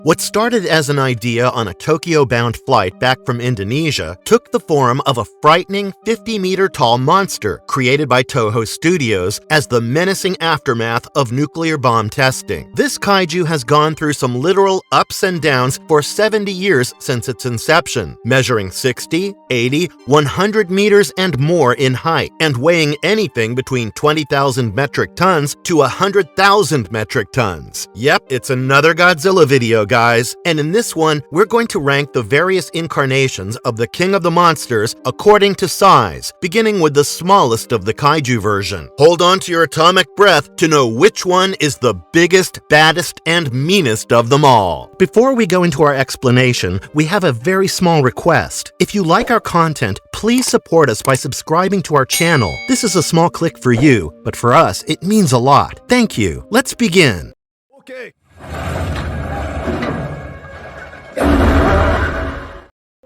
What started as an idea on a Tokyo-bound flight back from Indonesia took the form of a frightening 50-meter-tall monster created by Toho Studios as the menacing aftermath of nuclear bomb testing. This kaiju has gone through some literal ups and downs for 70 years since its inception, measuring 60, 80, 100 meters and more in height, and weighing anything between 20,000 metric tons to 100,000 metric tons. Yep, it's another Godzilla video, guys, and in this one, we're going to rank the various incarnations of the King of the Monsters according to size, beginning with the smallest of the kaiju version. Hold on to your atomic breath to know which one is the biggest, baddest, and meanest of them all. Before we go into our explanation, we have a very small request. If you like our content, please support us by subscribing to our channel. This is a small click for you, but for us, it means a lot. Thank you. Let's begin. Okay.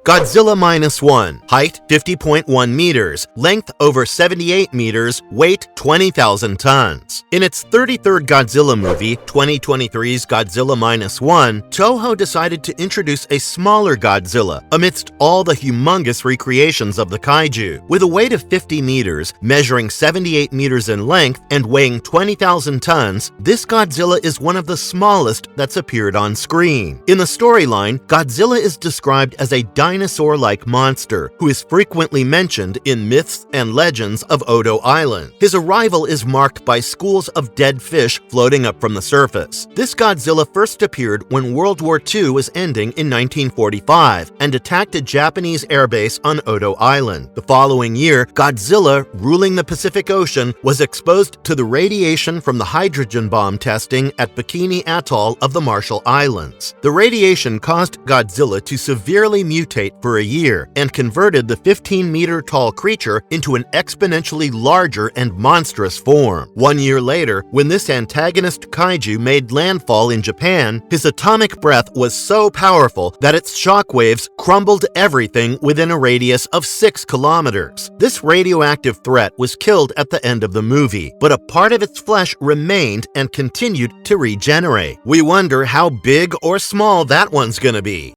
Godzilla -1, height 50.1 meters, length over 78 meters, weight 20,000 tons. In its 33rd Godzilla movie, 2023's Godzilla -1, Toho decided to introduce a smaller Godzilla amidst all the humongous recreations of the kaiju. With a weight of 50 meters, measuring 78 meters in length, and weighing 20,000 tons, this Godzilla is one of the smallest that's appeared on screen. In the storyline, Godzilla is described as a dinosaur-like monster who is frequently mentioned in myths and legends of Odo Island. His arrival is marked by schools of dead fish floating up from the surface. This Godzilla first appeared when World War II was ending in 1945 and attacked a Japanese airbase on Odo Island. The following year, Godzilla, ruling the Pacific Ocean, was exposed to the radiation from the hydrogen bomb testing at Bikini Atoll of the Marshall Islands. The radiation caused Godzilla to severely mutate for a year and converted the 15-meter-tall creature into an exponentially larger and monstrous form. 1 year later, when this antagonist kaiju made landfall in Japan, his atomic breath was so powerful that its shockwaves crumbled everything within a radius of 6 kilometers. This radioactive threat was killed at the end of the movie, but a part of its flesh remained and continued to regenerate. We wonder how big or small that one's gonna be.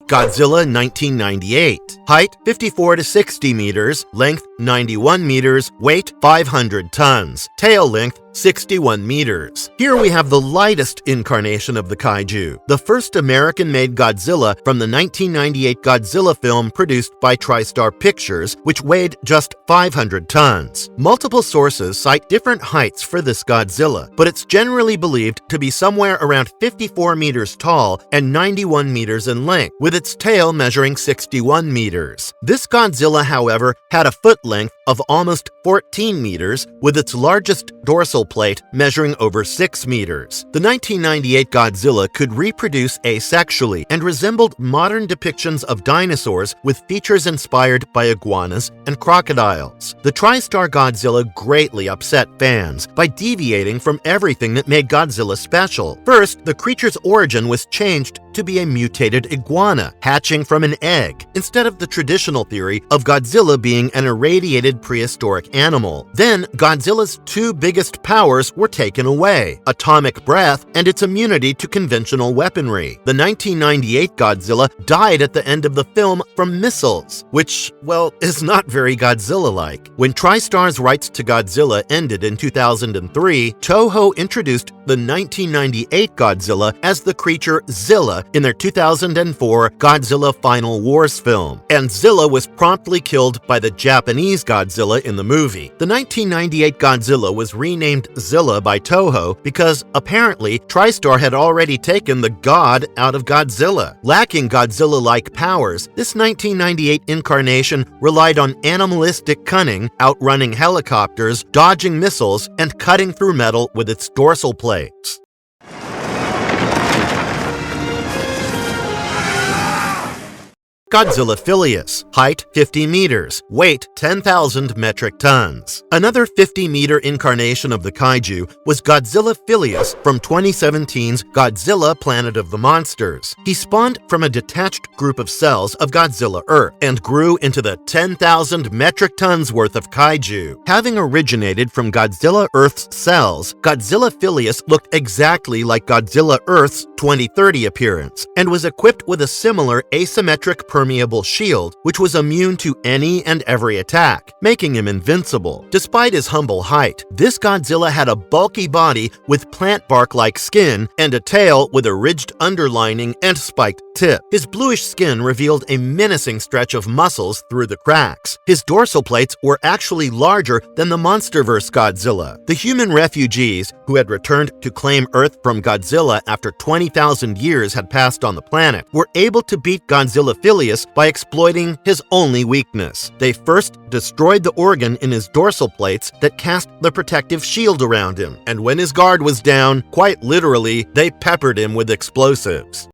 Godzilla 1998, height 54 to 60 meters, length 91 meters, weight 500 tons, tail length 61 meters. Here we have the lightest incarnation of the kaiju, the first American-made Godzilla from the 1998 Godzilla film produced by TriStar Pictures, which weighed just 500 tons. Multiple sources cite different heights for this Godzilla, but it's generally believed to be somewhere around 54 meters tall and 91 meters in length, with its tail measuring 61 meters. This Godzilla, however, had a foot length of almost 14 meters, with its largest dorsal plate measuring over 6 meters. The 1998 Godzilla could reproduce asexually and resembled modern depictions of dinosaurs with features inspired by iguanas and crocodiles. The TriStar Godzilla greatly upset fans by deviating from everything that made Godzilla special. First, the creature's origin was changed to be a mutated iguana, hatching from an egg, instead of the traditional theory of Godzilla being an irradiated prehistoric animal. Then, Godzilla's two biggest powers were taken away: atomic breath and its immunity to conventional weaponry. The 1998 Godzilla died at the end of the film from missiles, which, well, is not very Godzilla-like. When TriStar's rights to Godzilla ended in 2003, Toho introduced the 1998 Godzilla as the creature Zilla in their 2004 Godzilla Final Wars film, and Zilla was promptly killed by the Japanese Godzilla in the movie. The 1998 Godzilla was renamed Zilla by Toho because apparently TriStar had already taken the god out of Godzilla. Lacking Godzilla-like powers, this 1998 incarnation relied on animalistic cunning, outrunning helicopters, dodging missiles, and cutting through metal with its dorsal plates. Godzilla filius, height 50 meters, weight 10,000 metric tons. Another 50-meter incarnation of the kaiju was Godzilla filius from 2017's Godzilla Planet of the Monsters. He spawned from a detached group of cells of Godzilla Earth and grew into the 10,000 metric tons worth of kaiju. Having originated from Godzilla Earth's cells, Godzilla filius looked exactly like Godzilla Earth's 2030 appearance and was equipped with a similar asymmetric permeable shield, which was immune to any and every attack, making him invincible. Despite his humble height, this Godzilla had a bulky body with plant bark-like skin and a tail with a ridged underlining and spiked tip. His bluish skin revealed a menacing stretch of muscles through the cracks. His dorsal plates were actually larger than the Monsterverse Godzilla. The human refugees, who had returned to claim Earth from Godzilla after 20,000 years had passed on the planet, were able to beat Godzilla filius by exploiting his only weakness. They first destroyed the organ in his dorsal plates that cast the protective shield around him, and when his guard was down, quite literally, they peppered him with explosives.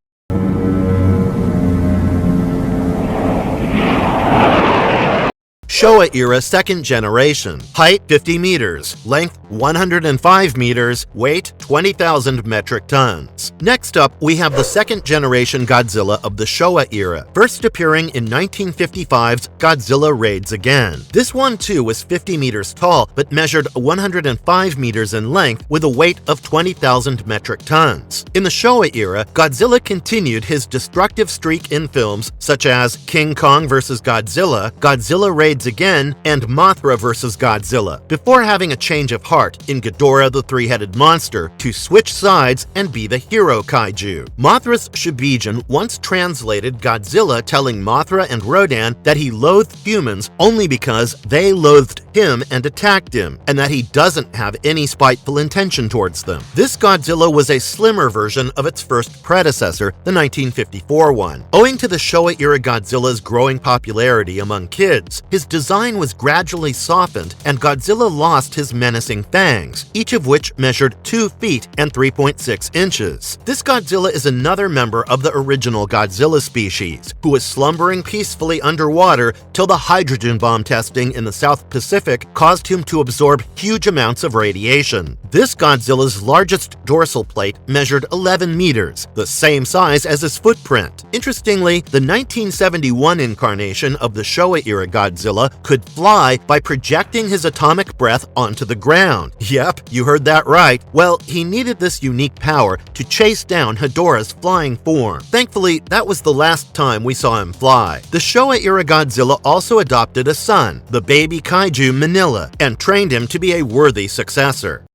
Showa era second generation, height 50 meters, length 105 meters, weight 20,000 metric tons. Next up, we have the second generation Godzilla of the Showa era, first appearing in 1955's Godzilla Raids Again. This one too was 50 meters tall, but measured 105 meters in length with a weight of 20,000 metric tons. In the Showa era, Godzilla continued his destructive streak in films such as King Kong vs. Godzilla, Godzilla Raids Again, and Mothra vs. Godzilla, before having a change of heart in Ghidorah the Three-Headed Monster to switch sides and be the hero kaiju. Mothra's Shibijin once translated Godzilla telling Mothra and Rodan that he loathed humans only because they loathed him and attacked him, and that he doesn't have any spiteful intention towards them. This Godzilla was a slimmer version of its first predecessor, the 1954 one. Owing to the Showa-era Godzilla's growing popularity among kids, his design was gradually softened and Godzilla lost his menacing fangs, each of which measured 2 feet and 3.6 inches. This Godzilla is another member of the original Godzilla species, who was slumbering peacefully underwater till the hydrogen bomb testing in the South Pacific caused him to absorb huge amounts of radiation. This Godzilla's largest dorsal plate measured 11 meters, the same size as his footprint. Interestingly, the 1971 incarnation of the Showa-era Godzilla could fly by projecting his atomic breath onto the ground. Yep, you heard that right. Well, he needed this unique power to chase down Hedorah's flying form. Thankfully, that was the last time we saw him fly. The Showa-era Godzilla also adopted a son, the baby kaiju Manila, and trained him to be a worthy successor.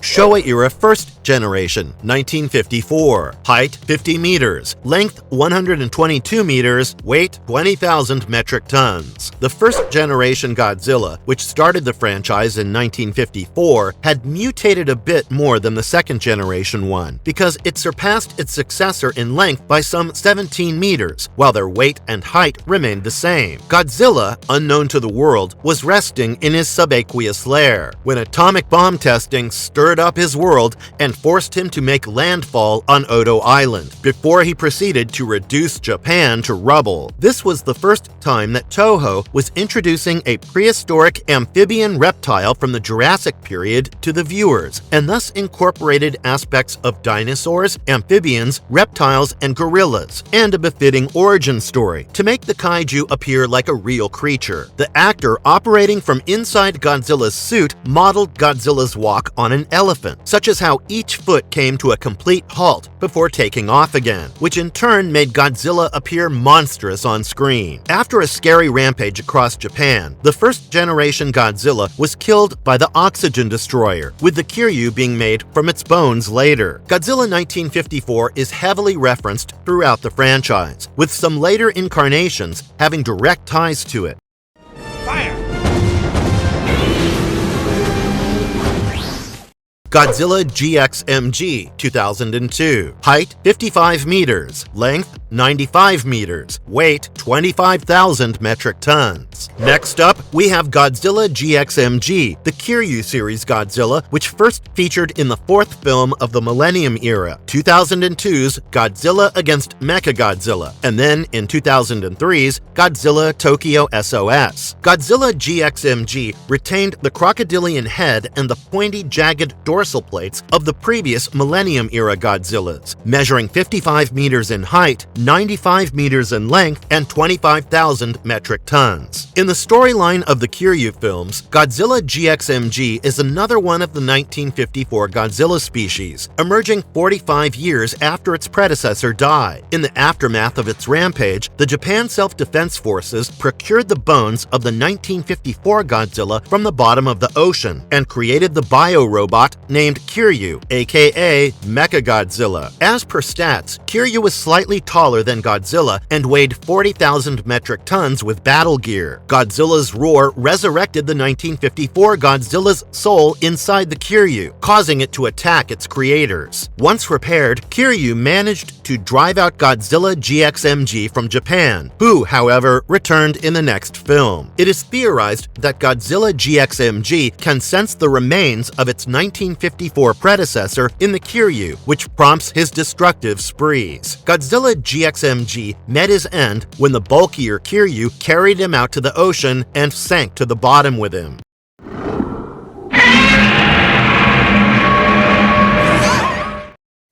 Showa-era first generation, 1954, height 50 meters, length 122 meters, weight 20,000 metric tons. The first generation Godzilla, which started the franchise in 1954, had mutated a bit more than the second generation one, because it surpassed its successor in length by some 17 meters, while their weight and height remained the same. Godzilla, unknown to the world, was resting in his subaqueous lair when atomic bomb testing stirred up his world and forced him to make landfall on Odo Island, before he proceeded to reduce Japan to rubble. This was the first time that Toho was introducing a prehistoric amphibian reptile from the Jurassic period to the viewers, and thus incorporated aspects of dinosaurs, amphibians, reptiles, and gorillas, and a befitting origin story to make the kaiju appear like a real creature. The actor operating from inside Godzilla's suit modeled Godzilla's walk on an elephant, such as how each foot came to a complete halt before taking off again, which in turn made Godzilla appear monstrous on screen. After a scary rampage across Japan, the first generation Godzilla was killed by the oxygen destroyer, with the Kiryu being made from its bones later. Godzilla 1954 is heavily referenced throughout the franchise, with some later incarnations having direct ties to it. Fire! Godzilla GXMG 2002, height 55 meters, length 95 meters, weight 25,000 metric tons. Next up, we have Godzilla GXMG, the Kiryu series Godzilla, which first featured in the fourth film of the Millennium Era, 2002's Godzilla against Mechagodzilla, and then in 2003's Godzilla Tokyo SOS. Godzilla GXMG retained the crocodilian head and the pointy, jagged dorsal plates of the previous Millennium Era Godzillas, measuring 55 meters in height, 95 meters in length, and 25,000 metric tons. In the storyline of the Kiryu films, Godzilla GXMG is another one of the 1954 Godzilla species, emerging 45 years after its predecessor died. In the aftermath of its rampage, the Japan Self-Defense Forces procured the bones of the 1954 Godzilla from the bottom of the ocean and created the bio-robot named Kiryu, aka Mechagodzilla. As per stats, Kiryu was slightly taller than Godzilla and weighed 40,000 metric tons with battle gear. Godzilla's roar resurrected the 1954 Godzilla's soul inside the Kiryu, causing it to attack its creators. Once repaired, Kiryu managed to drive out Godzilla GXMG from Japan, who, however, returned in the next film. It is theorized that Godzilla GXMG can sense the remains of its 1954 predecessor in the Kiryu, which prompts his destructive sprees. Godzilla GXMG met his end when the bulkier Kiryu carried him out to the ocean and sank to the bottom with him.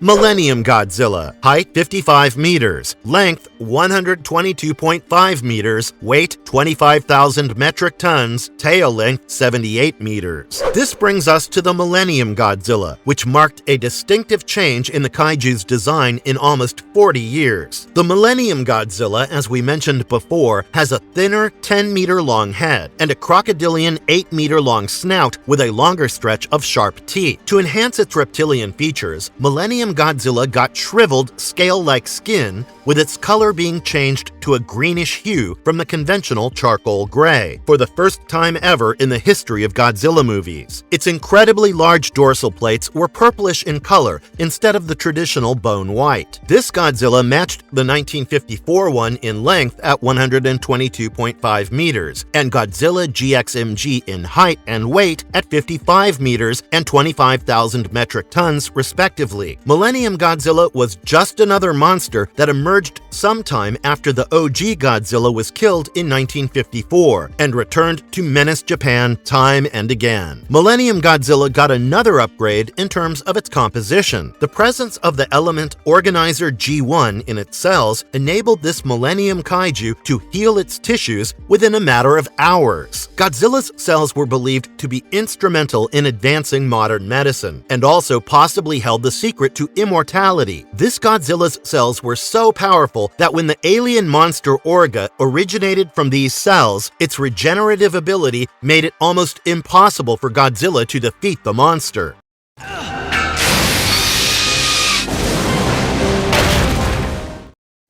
Millennium Godzilla, height 55 meters, length 122.5 meters, weight 25,000 metric tons, tail length 78 meters. This brings us to the Millennium Godzilla, which marked a distinctive change in the kaiju's design in almost 40 years. The Millennium Godzilla, as we mentioned before, has a thinner 10-meter-long head and a crocodilian 8-meter-long snout with a longer stretch of sharp teeth. To enhance its reptilian features, Millennium Godzilla got shriveled, scale-like skin, with its color being changed to a greenish hue from the conventional charcoal gray, for the first time ever in the history of Godzilla movies. Its incredibly large dorsal plates were purplish in color instead of the traditional bone white. This Godzilla matched the 1954 one in length at 122.5 meters, and Godzilla GXMG in height and weight at 55 meters and 25,000 metric tons, respectively. Millennium Godzilla was just another monster that emerged sometime after the OG Godzilla was killed in 1954 and returned to menace Japan time and again. Millennium Godzilla got another upgrade in terms of its composition. The presence of the element organizer G1 in its cells enabled this Millennium Kaiju to heal its tissues within a matter of hours. Godzilla's cells were believed to be instrumental in advancing modern medicine, and also possibly held the secret to immortality. This Godzilla's cells were so powerful that when the alien monster Orga originated from these cells, its regenerative ability made it almost impossible for Godzilla to defeat the monster.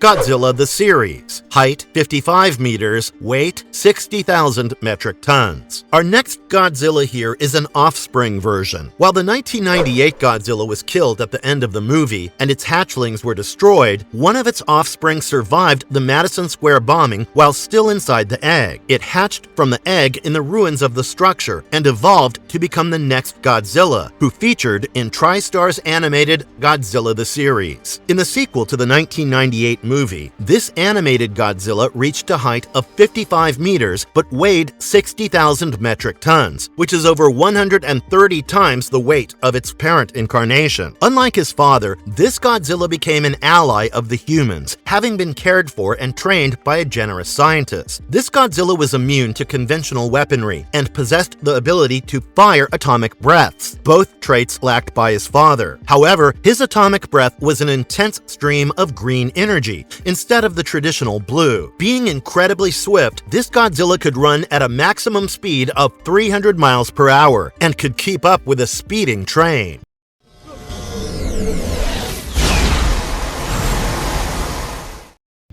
Godzilla the series, height 55 meters, weight 60,000 metric tons. Our next Godzilla here is an offspring version. While the 1998 Godzilla was killed at the end of the movie and its hatchlings were destroyed, one of its offspring survived the Madison Square bombing while still inside the egg. It hatched from the egg in the ruins of the structure and evolved to become the next Godzilla, who featured in TriStar's animated Godzilla the series. In the sequel to the 1998 movie, this animated Godzilla reached a height of 55 meters but weighed 60,000 metric tons, which is over 130 times the weight of its parent incarnation. Unlike his father, this Godzilla became an ally of the humans, having been cared for and trained by a generous scientist. This Godzilla was immune to conventional weaponry and possessed the ability to fire atomic breaths, both traits lacked by his father. However, his atomic breath was an intense stream of green energy instead of the traditional blue. Being incredibly swift, this Godzilla could run at a maximum speed of 300 miles per hour and could keep up with a speeding train.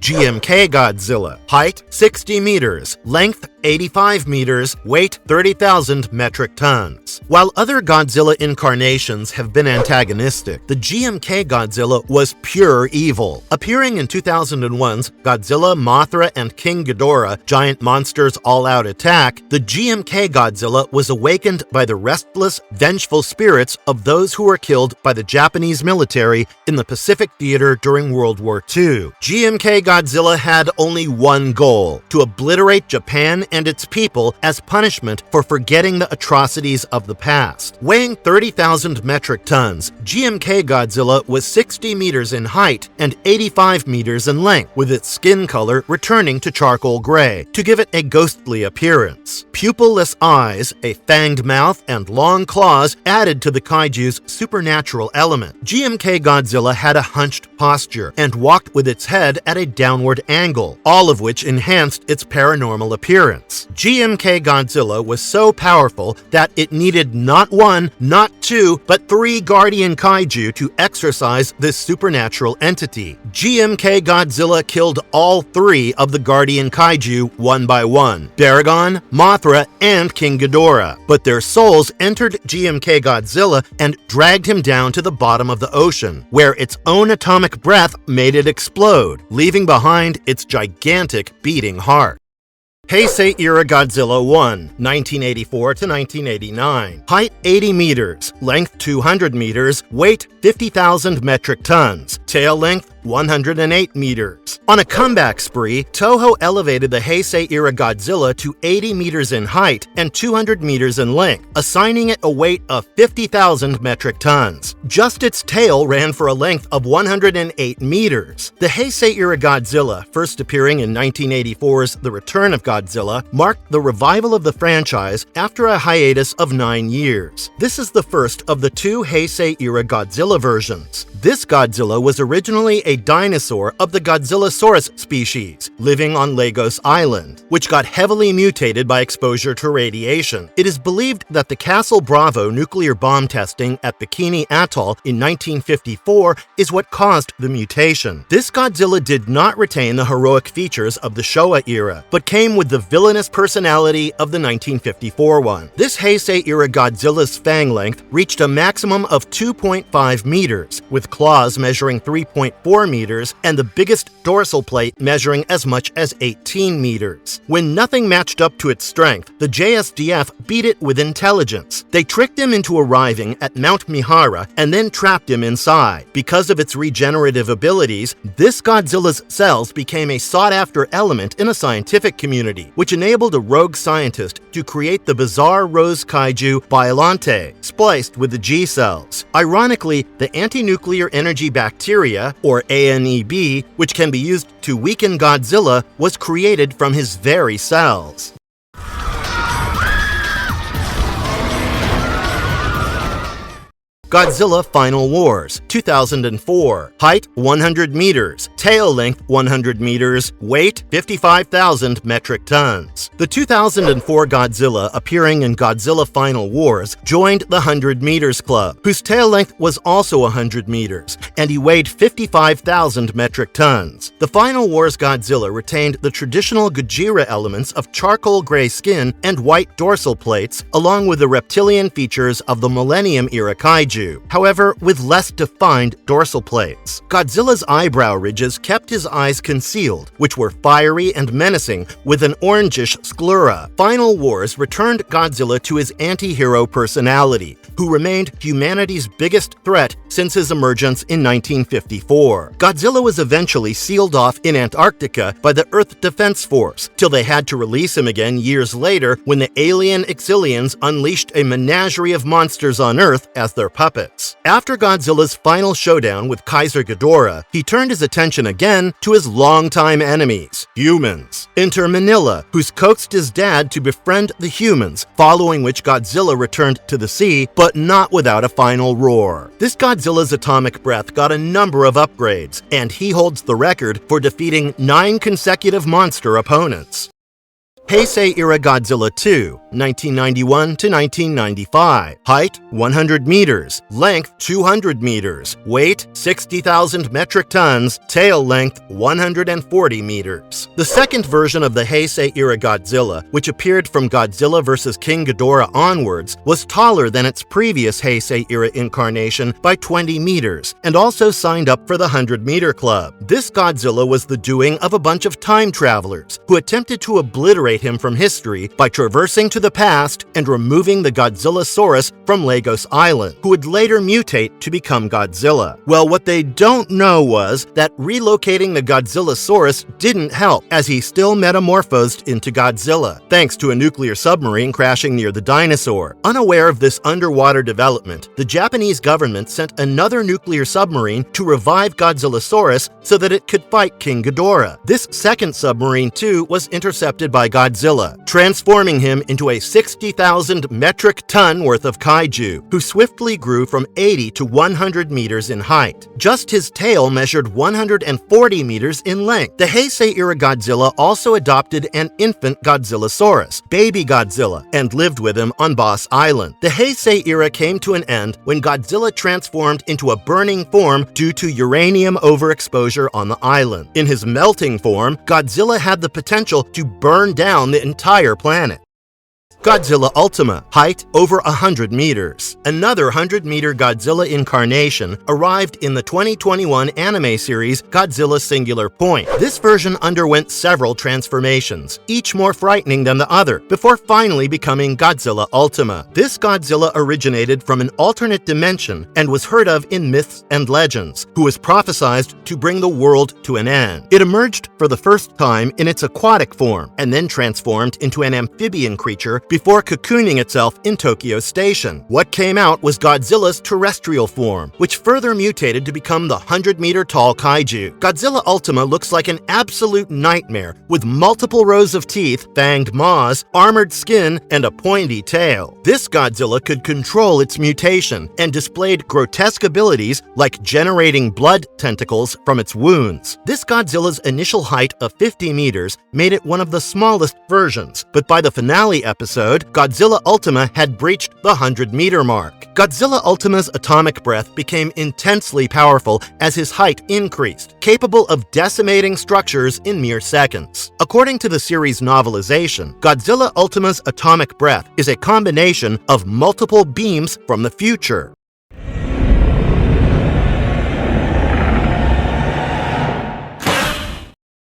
GMK Godzilla. Height 60 meters, length 85 meters, weight 30,000 metric tons. While other Godzilla incarnations have been antagonistic, the GMK Godzilla was pure evil. Appearing in 2001's Godzilla, Mothra, and King Ghidorah, Giant Monsters All-Out Attack, the GMK Godzilla was awakened by the restless, vengeful spirits of those who were killed by the Japanese military in the Pacific Theater during World War II. GMK Godzilla had only one goal: to obliterate Japan and its people as punishment for forgetting the atrocities of the past. Weighing 30,000 metric tons, GMK Godzilla was 60 meters in height and 85 meters in length, with its skin color returning to charcoal gray to give it a ghostly appearance. Pupilless eyes, a fanged mouth, and long claws added to the kaiju's supernatural element. GMK Godzilla had a hunched posture and walked with its head at a downward angle, all of which enhanced its paranormal appearance. GMK Godzilla was so powerful that it needed not one, not two, but 3 guardian kaiju to exorcise this supernatural entity. GMK Godzilla killed all 3 of the guardian kaiju one by one: Baragon, Mothra, and King Ghidorah. But their souls entered GMK Godzilla and dragged him down to the bottom of the ocean, where its own atomic breath made it explode, leaving behind its gigantic beating heart. Heisei-era Godzilla 1, 1984 to 1989. Height 80 meters, length 200 meters, weight 50,000 metric tons, tail length 108 meters. On a comeback spree, Toho elevated the Heisei-era Godzilla to 80 meters in height and 200 meters in length, assigning it a weight of 50,000 metric tons. Just its tail ran for a length of 108 meters. The Heisei-era Godzilla, first appearing in 1984's The Return of Godzilla, marked the revival of the franchise after a hiatus of 9 years. This is the first of the 2 Heisei-era Godzilla versions. This Godzilla was originally a dinosaur of the Godzillasaurus species, living on Lagos Island, which got heavily mutated by exposure to radiation. It is believed that the Castle Bravo nuclear bomb testing at Bikini Atoll in 1954 is what caused the mutation. This Godzilla did not retain the heroic features of the Showa era, but came with the villainous personality of the 1954 one. This Heisei-era Godzilla's fang length reached a maximum of 2.5 meters, with claws measuring 3.4 meters and the biggest dorsal plate measuring as much as 18 meters. When nothing matched up to its strength, the JSDF beat it with intelligence. They tricked him into arriving at Mount Mihara and then trapped him inside. Because of its regenerative abilities, this Godzilla's cells became a sought-after element in a scientific community, which enabled a rogue scientist to create the bizarre rose kaiju Biollante, spliced with the G cells. Ironically, the anti-nuclear energy bacteria, or ANEB, which can be used to weaken Godzilla, was created from his very cells. Godzilla Final Wars, 2004. Height 100 meters, tail length 100 meters, weight 55,000 metric tons. The 2004 Godzilla appearing in Godzilla Final Wars joined the 100 Meters Club, whose tail length was also 100 meters, and he weighed 55,000 metric tons. The Final Wars Godzilla retained the traditional Gojira elements of charcoal gray skin and white dorsal plates, along with the reptilian features of the Millennium-era kaiju, however with less defined dorsal plates. Godzilla's eyebrow ridges kept his eyes concealed, which were fiery and menacing with an orangish sclera. Final Wars returned Godzilla to his anti-hero personality, who remained humanity's biggest threat since his emergence in 1954. Godzilla was eventually sealed off in Antarctica by the Earth Defense Force, till they had to release him again years later when the alien Exilians unleashed a menagerie of monsters on Earth as their puppets. After Godzilla's final showdown with Kaiser Ghidorah, he turned his attention again to his longtime enemies, humans. Enter Manila, who's coaxed his dad to befriend the humans, following which Godzilla returned to the sea, but not without a final roar. This Godzilla's atomic breath got a number of upgrades, and he holds the record for defeating 9 consecutive monster opponents. Heisei-era Godzilla 2, 1991 to 1995. Height, 100 meters. Length, 200 meters. Weight, 60,000 metric tons. Tail length, 140 meters. The second version of the Heisei-era Godzilla, which appeared from Godzilla vs. King Ghidorah onwards, was taller than its previous Heisei-era incarnation by 20 meters, and also signed up for the 100-meter club. This Godzilla was the doing of a bunch of time travelers, who attempted to obliterate him from history by traversing to the past and removing the Godzillasaurus from Lagos Island, who would later mutate to become Godzilla. Well, what they don't know was that relocating the Godzillasaurus didn't help, as he still metamorphosed into Godzilla, thanks to a nuclear submarine crashing near the dinosaur. Unaware of this underwater development, the Japanese government sent another nuclear submarine to revive Godzillasaurus so that it could fight King Ghidorah. This second submarine, too, was intercepted by Godzilla, transforming him into a 60,000 metric ton worth of kaiju, who swiftly grew from 80 to 100 meters in height. Just his tail measured 140 meters in length. The Heisei-era Godzilla also adopted an infant Godzillasaurus, Baby Godzilla, and lived with him on Boss Island. The Heisei era came to an end when Godzilla transformed into a burning form due to uranium overexposure on the island. In his melting form, Godzilla had the potential to burn down the entire planet. Godzilla Ultima, height over 100 meters. Another 100-meter Godzilla incarnation arrived in the 2021 anime series Godzilla Singular Point. This version underwent several transformations, each more frightening than the other, before finally becoming Godzilla Ultima. This Godzilla originated from an alternate dimension and was heard of in myths and legends, who was prophesized to bring the world to an end. It emerged for the first time in its aquatic form, and then transformed into an amphibian creature before cocooning itself in Tokyo Station. What came out was Godzilla's terrestrial form, which further mutated to become the 100-meter tall kaiju. Godzilla Ultima looks like an absolute nightmare, with multiple rows of teeth, fanged maws, armored skin, and a pointy tail. This Godzilla could control its mutation and displayed grotesque abilities like generating blood tentacles from its wounds. This Godzilla's initial height of 50 meters made it one of the smallest versions, but by the finale episode, Godzilla Ultima had breached the 100-meter mark. Godzilla Ultima's atomic breath became intensely powerful as his height increased, capable of decimating structures in mere seconds. According to the series novelization, Godzilla Ultima's atomic breath is a combination of multiple beams from the future.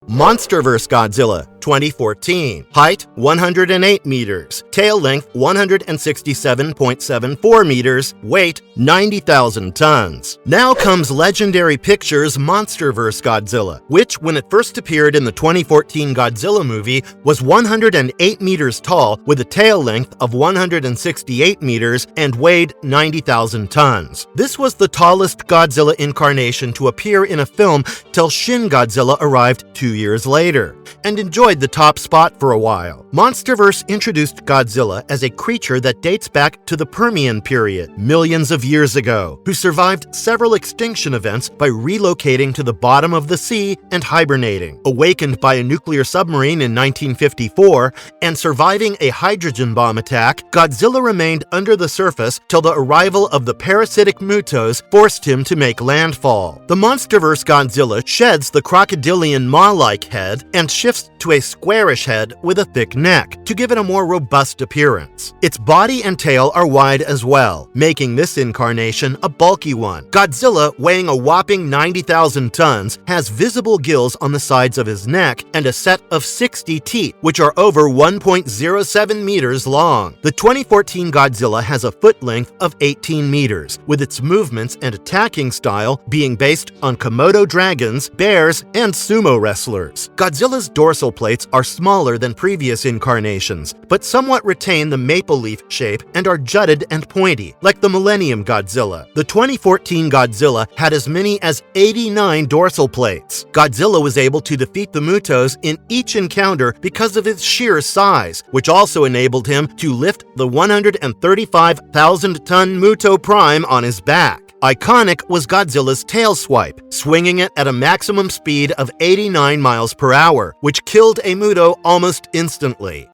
Monsterverse Godzilla, 2014. Height, 108 meters. Tail length, 167.74 meters. Weight, 90,000 tons. Now comes Legendary Pictures' Monsterverse Godzilla, which, when it first appeared in the 2014 Godzilla movie, was 108 meters tall with a tail length of 168 meters and weighed 90,000 tons. This was the tallest Godzilla incarnation to appear in a film till Shin Godzilla arrived 2 years later, and enjoyed the top spot for a while. Monsterverse introduced Godzilla as a creature that dates back to the Permian period, millions of years ago, who survived several extinction events by relocating to the bottom of the sea and hibernating. Awakened by a nuclear submarine in 1954 and surviving a hydrogen bomb attack, Godzilla remained under the surface till the arrival of the parasitic Mutos forced him to make landfall. The Monsterverse Godzilla sheds the crocodilian maw-like head and shifts to a squarish head with a thick neck to give it a more robust appearance. Its body and tail are wide as well, making this incarnation a bulky one. Godzilla, weighing a whopping 90,000 tons, has visible gills on the sides of his neck and a set of 60 teeth, which are over 1.07 meters long. The 2014 Godzilla has a foot length of 18 meters, with its movements and attacking style being based on Komodo dragons, bears, and sumo wrestlers. Godzilla's dorsal plates are smaller than previous incarnations, but somewhat retain the maple leaf shape and are jutted and pointy, like the Millennium Godzilla. The 2014 Godzilla had as many as 89 dorsal plates. Godzilla was able to defeat the Mutos in each encounter because of its sheer size, which also enabled him to lift the 135,000-ton Muto Prime on his back. Iconic was Godzilla's tail swipe, swinging it at a maximum speed of 89 miles per hour, which killed a Muto almost instantly.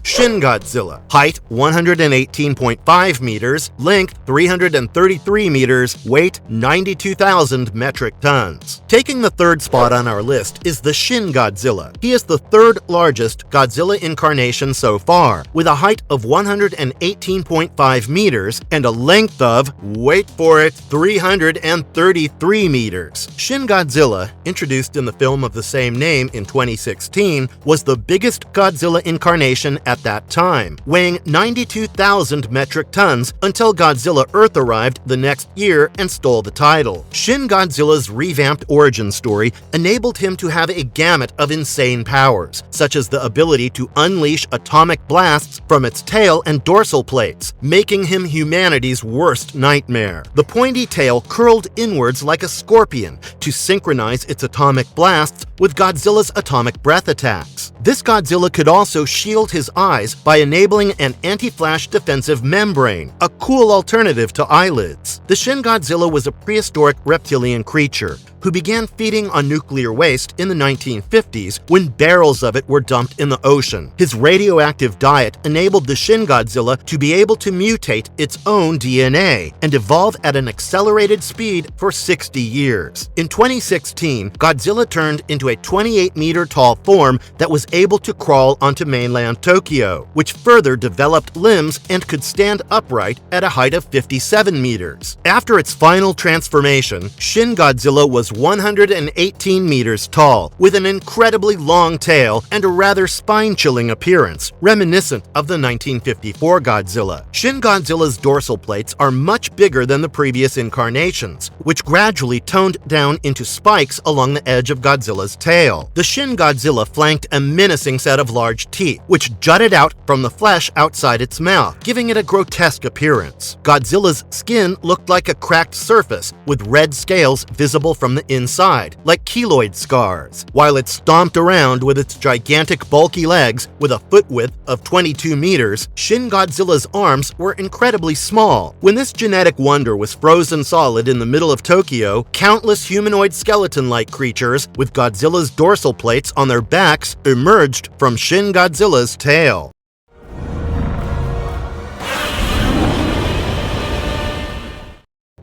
Shin Godzilla, height 118.5 meters, length 333 meters, weight 92,000 metric tons. Taking the third spot on our list is the Shin Godzilla. He is the third largest Godzilla incarnation so far, with a height of 118.5 meters and a length of, wait for it, 333 meters. Shin Godzilla, introduced in the film of the same name in 2016, was the biggest Godzilla incarnation at that time, weighing 92,000 metric tons until Godzilla Earth arrived the next year and stole the title. Shin Godzilla's revamped origin story enabled him to have a gamut of insane powers, such as the ability to unleash atomic blasts from its tail and dorsal plates, making him humanity's worst nightmare. The pointy tail curled inwards like a scorpion to synchronize its atomic blasts with Godzilla's atomic breath attacks. This Godzilla could also shield his eyes by enabling an anti-flash defensive membrane, a cool alternative to eyelids. The Shin Godzilla was a prehistoric reptilian creature who began feeding on nuclear waste in the 1950s when barrels of it were dumped in the ocean. His radioactive diet enabled the Shin Godzilla to be able to mutate its own DNA and evolve at an accelerated speed for 60 years. In 2016, Godzilla turned into a 28-meter tall form that was able to crawl onto mainland Tokyo, which further developed limbs and could stand upright at a height of 57 meters. After its final transformation, Shin Godzilla was 118 meters tall, with an incredibly long tail and a rather spine-chilling appearance, reminiscent of the 1954 Godzilla. Shin Godzilla's dorsal plates are much bigger than the previous incarnations, which gradually toned down into spikes along the edge of Godzilla's tail. The Shin Godzilla flanked a menacing set of large teeth, which jutted out from the flesh outside its mouth, giving it a grotesque appearance. Godzilla's skin looked like a cracked surface, with red scales visible from the inside, like keloid scars, while it stomped around with its gigantic bulky legs with a foot width of 22 meters. Shin Godzilla's arms were incredibly small. When this genetic wonder was frozen solid in the middle of Tokyo, countless humanoid skeleton-like creatures with Godzilla's dorsal plates on their backs emerged from Shin Godzilla's tail.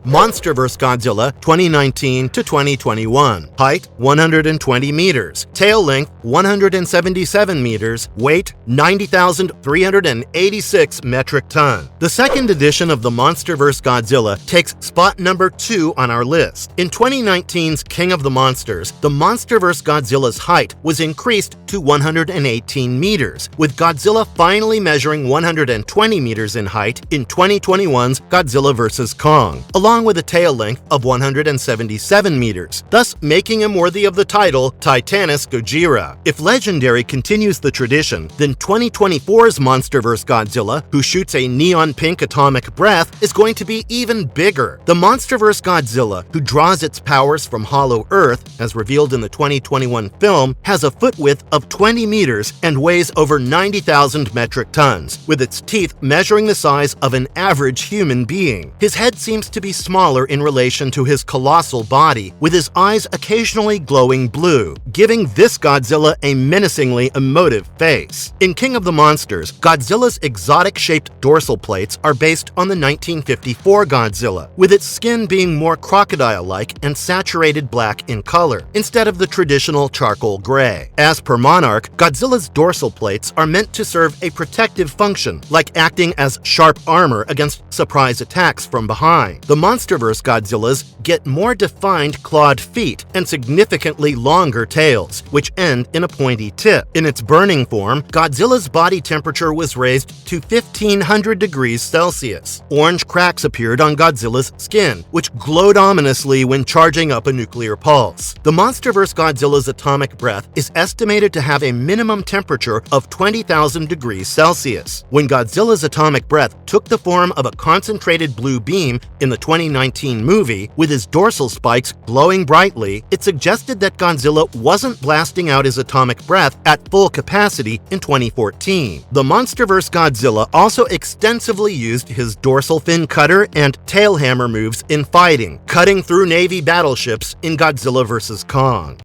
Monsterverse Godzilla 2019 to 2021. Height 120 meters. Tail length 177 meters. Weight 90,386 metric ton. The second edition of the Monsterverse Godzilla takes spot number 2 on our list. In 2019's King of the Monsters, the Monsterverse Godzilla's height was increased to 118 meters, with Godzilla finally measuring 120 meters in height in 2021's Godzilla vs. Kong, along with a tail length of 177 meters, thus making him worthy of the title Titanus Gojira. If Legendary continues the tradition, then 2024's Monsterverse Godzilla, who shoots a neon pink atomic breath, is going to be even bigger. The Monsterverse Godzilla, who draws its powers from Hollow Earth, as revealed in the 2021 film, has a foot width of 20 meters and weighs over 90,000 metric tons, with its teeth measuring the size of an average human being. His head seems to be smaller in relation to his colossal body, with his eyes occasionally glowing blue, giving this Godzilla a menacingly emotive face. In King of the Monsters, Godzilla's exotic-shaped dorsal plates are based on the 1954 Godzilla, with its skin being more crocodile-like and saturated black in color, instead of the traditional charcoal gray. As per Monarch, Godzilla's dorsal plates are meant to serve a protective function, like acting as sharp armor against surprise attacks from behind. The Monsterverse Godzillas get more defined clawed feet and significantly longer tails, which end in a pointy tip. In its burning form, Godzilla's body temperature was raised to 1500 degrees Celsius. Orange cracks appeared on Godzilla's skin, which glowed ominously when charging up a nuclear pulse. The Monsterverse Godzilla's atomic breath is estimated to have a minimum temperature of 20,000 degrees Celsius. When Godzilla's atomic breath took the form of a concentrated blue beam in the 2019 movie, with his dorsal spikes glowing brightly, it suggested that Godzilla wasn't blasting out his atomic breath at full capacity in 2014. The Monsterverse Godzilla also extensively used his dorsal fin cutter and tail hammer moves in fighting, cutting through Navy battleships in Godzilla vs. Kong.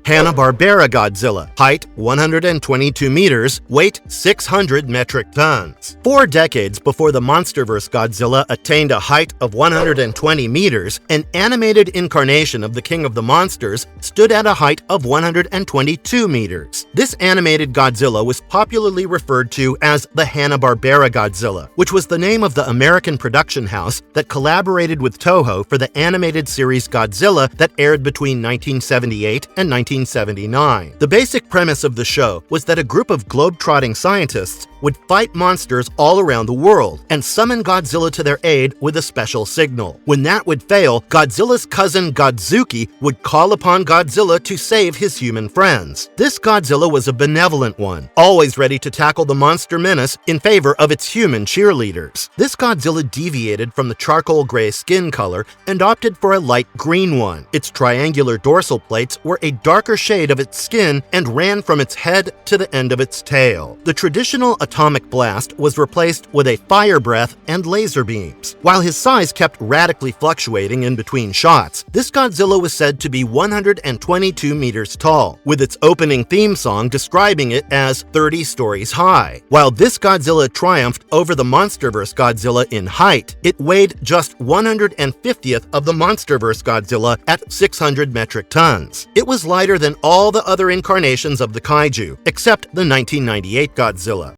Hanna-Barbera Godzilla, height 122 meters, weight 600 metric tons. 4 decades before the Monsterverse Godzilla attained a height of 120 meters, an animated incarnation of the King of the Monsters stood at a height of 122 meters. This animated Godzilla was popularly referred to as the Hanna-Barbera Godzilla, which was the name of the American production house that collaborated with Toho for the animated series Godzilla that aired between 1978 and 1979. The basic premise of the show was that a group of globe-trotting scientists would fight monsters all around the world and summon Godzilla to their aid with a special signal. When that would fail, Godzilla's cousin Godzuki would call upon Godzilla to save his human friends. This Godzilla was a benevolent one, always ready to tackle the monster menace in favor of its human cheerleaders. This Godzilla deviated from the charcoal gray skin color and opted for a light green one. Its triangular dorsal plates were a darker shade of its skin and ran from its head to the end of its tail. The traditional atomic blast was replaced with a fire breath and laser beams. While his size kept radically fluctuating in between shots, this Godzilla was said to be 122 meters tall, with its opening theme song describing it as 30 stories high. While this Godzilla triumphed over the Monsterverse Godzilla in height, it weighed just 150th of the Monsterverse Godzilla at 600 metric tons. It was lighter than all the other incarnations of the kaiju, except the 1998 Godzilla.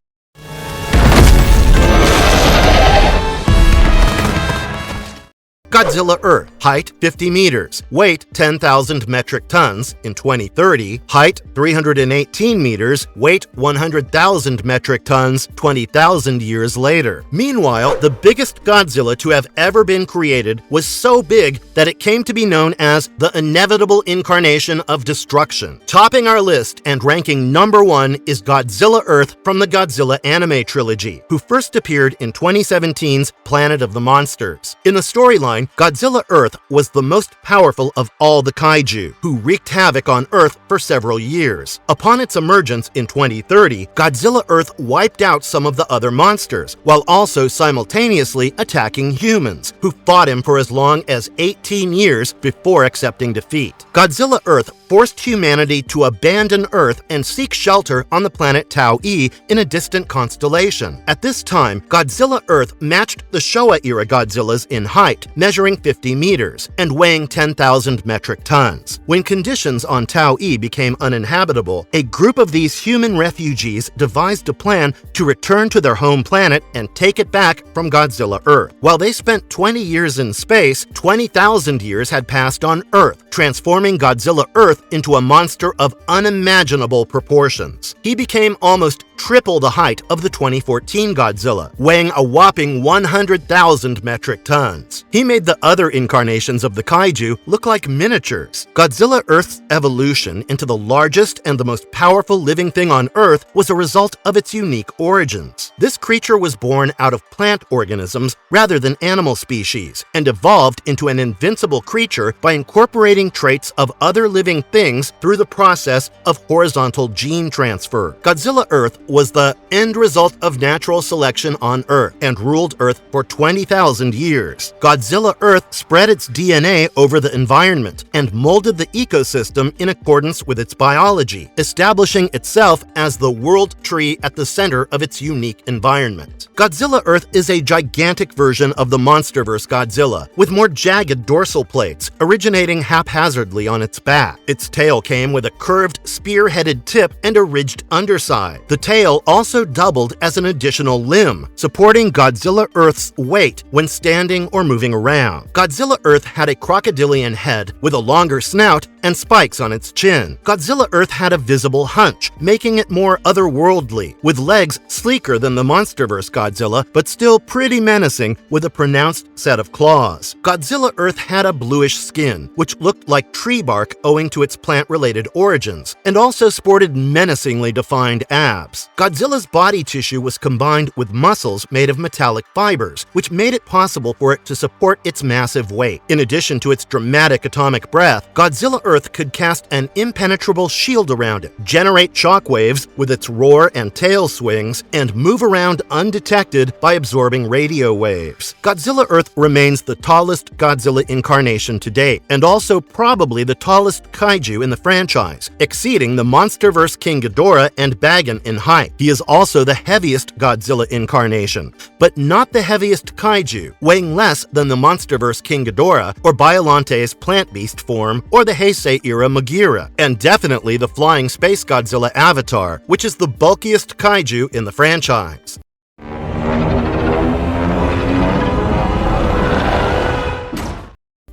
Godzilla Earth, height 50 meters, weight 10,000 metric tons in 2030, height 318 meters, weight 100,000 metric tons 20,000 years later. Meanwhile, the biggest Godzilla to have ever been created was so big that it came to be known as the inevitable incarnation of destruction. Topping our list and ranking number 1 is Godzilla Earth from the Godzilla anime trilogy, who first appeared in 2017's Planet of the Monsters. In the storyline, Godzilla Earth was the most powerful of all the kaiju, who wreaked havoc on Earth for several years. Upon its emergence in 2030, Godzilla Earth wiped out some of the other monsters, while also simultaneously attacking humans, who fought him for as long as 18 years before accepting defeat. Godzilla Earth forced humanity to abandon Earth and seek shelter on the planet Tau-E in a distant constellation. At this time, Godzilla Earth matched the Showa-era Godzillas in height, measuring 50 meters and weighing 10,000 metric tons. When conditions on Tau-E became uninhabitable, a group of these human refugees devised a plan to return to their home planet and take it back from Godzilla Earth. While they spent 20 years in space, 20,000 years had passed on Earth, transforming Godzilla Earth into a monster of unimaginable proportions. He became almost triple the height of the 2014 Godzilla, weighing a whopping 100,000 metric tons. He made the other incarnations of the kaiju look like miniatures. Godzilla Earth's evolution into the largest and the most powerful living thing on Earth was a result of its unique origins. This creature was born out of plant organisms rather than animal species, and evolved into an invincible creature by incorporating traits of other living things through the process of horizontal gene transfer. Godzilla Earth was the end result of natural selection on Earth and ruled Earth for 20,000 years. Godzilla Earth spread its DNA over the environment and molded the ecosystem in accordance with its biology, establishing itself as the world tree at the center of its unique environment. Godzilla Earth is a gigantic version of the Monsterverse Godzilla, with more jagged dorsal plates originating haphazardly on its back. Its tail came with a curved, spear-headed tip and a ridged underside. The tail also doubled as an additional limb, supporting Godzilla Earth's weight when standing or moving around. Godzilla Earth had a crocodilian head with a longer snout and spikes on its chin. Godzilla Earth had a visible hunch, making it more otherworldly, with legs sleeker than the Monsterverse Godzilla, but still pretty menacing with a pronounced set of claws. Godzilla Earth had a bluish skin, which looked like tree bark owing to its plant-related origins, and also sported menacingly defined abs. Godzilla's body tissue was combined with muscles made of metallic fibers, which made it possible for it to support its massive weight. In addition to its dramatic atomic breath, Godzilla Earth could cast an impenetrable shield around it, generate shockwaves with its roar and tail swings, and move around undetected by absorbing radio waves. Godzilla Earth remains the tallest Godzilla incarnation to date, and also probably the tallest kaiju in the franchise, exceeding the Monsterverse King Ghidorah and Bagan in height. He is also the heaviest Godzilla incarnation, but not the heaviest kaiju, weighing less than the Monsterverse King Ghidorah or Biolante's plant beast form or the Heisei era Megira, and definitely the flying space Godzilla Avatar, which is the bulkiest kaiju in the franchise.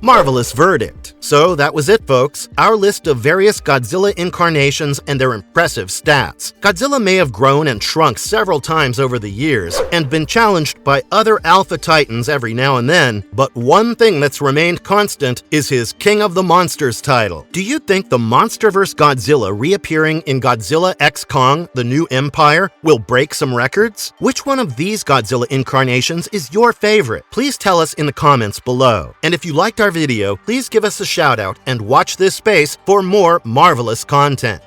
Marvelous verdict. So that was it, folks. Our list of various Godzilla incarnations and their impressive stats. Godzilla may have grown and shrunk several times over the years and been challenged by other alpha titans every now and then, but one thing that's remained constant is his King of the Monsters title. Do you think the Monsterverse Godzilla reappearing in Godzilla X Kong: The New Empire will break some records? Which one of these Godzilla incarnations is your favorite? Please tell us in the comments below. And if you liked our video, please give us a shout out and watch this space for more marvelous content.